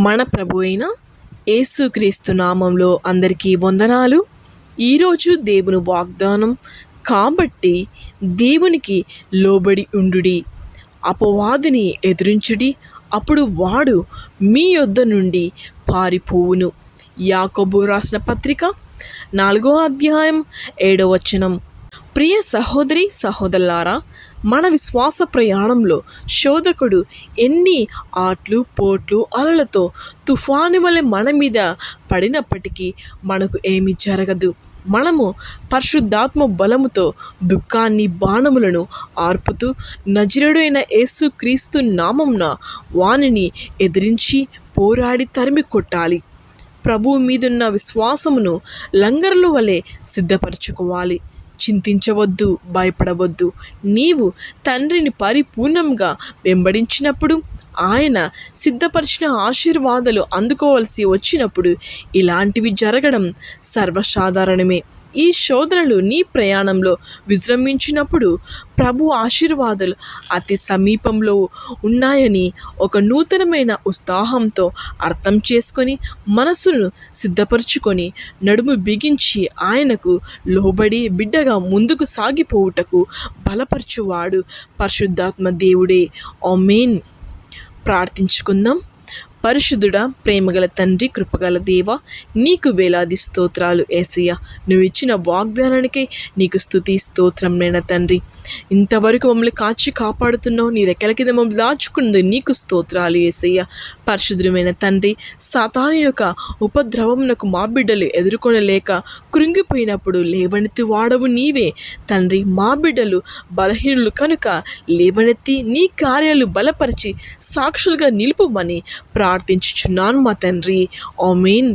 మన ప్రభు అయిన యేసుక్రీస్తు నామంలో అందరికీ వందనాలు. ఈరోజు దేవుని వాగ్దానం కాబట్టి దేవునికి లోబడి ఉండుడి, అపవాదిని ఎదురించుడి, అప్పుడు వాడు మీ యొద్ద నుండి పారిపోవును. యాకోబు రాసిన పత్రిక 4వ అధ్యాయం 7వ వచనం. ప్రియ సహోదరి సహోదరులారా, మన విశ్వాస ప్రయాణంలో శోధకుడు ఎన్ని ఆట్లు పోట్లు అలలతో తుఫాను వలె మన మీద పడినప్పటికీ మనకు ఏమీ జరగదు. మనము పరిశుద్ధాత్మ బలముతో దుఃఖాన్ని బాణములను ఆర్పుతూ నజరేయుడైన యేసుక్రీస్తు నామమున వానిని ఎదిరించి పోరాడి తరిమి కొట్టాలి. ప్రభువు మీదున్న విశ్వాసమును లంగరుల వలె సిద్ధపరచుకోవాలి. చింతించవద్దు, భయపడవద్దు. నీవు తండ్రిని పరిపూర్ణంగా వెంబడించినప్పుడు, ఆయన సిద్ధపరిచిన ఆశీర్వాదాలు అందుకోవలసి వచ్చినప్పుడు ఇలాంటివి జరగడం సర్వసాధారణమే. ఈ శోధనలు నీ ప్రయాణంలో విజృంభించినప్పుడు ప్రభు ఆశీర్వాదాలు అతి సమీపంలో ఉన్నాయని ఒక నూతనమైన ఉత్సాహంతో అర్థం చేసుకొని మనసును సిద్ధపరచుకొని నడుము బిగించి ఆయనకు లోబడి బిడ్డగా ముందుకు సాగిపోవుటకు బలపరచువాడు పరిశుద్ధాత్మ దేవుడే. ఆమేన్. ప్రార్థించుకుందాం. పరిశుద్ధుడా, ప్రేమగల తండ్రి, కృపగల దేవ, నీకు వేలాది స్తోత్రాలు యేసయ్య. నువ్వు ఇచ్చిన వాగ్దానానికి నీకు స్తుతి స్తోత్రం నైన తండ్రి. ఇంతవరకు మమ్మల్ని కాచి కాపాడుతున్నావు, నీ రెక్కల కింద మమ్మల్ని దాచుకున్నది నీకు స్తోత్రాలు యేసయ్య. పరిశుద్ధమైన తండ్రి, సాతాను యొక్క ఉపద్రవమునకు మా బిడ్డలు ఎదుర్కొనలేక కృంగిపోయినప్పుడు లేవనెత్తి వాడవు నీవే తండ్రి. మా బిడ్డలు బలహీనులు కనుక లేవనెత్తి నీ కార్యాలు బలపరిచి సాక్షులుగా నిలుపుమని ప్రార్థించుచున్నాను మా తండ్రి. ఆమేన్.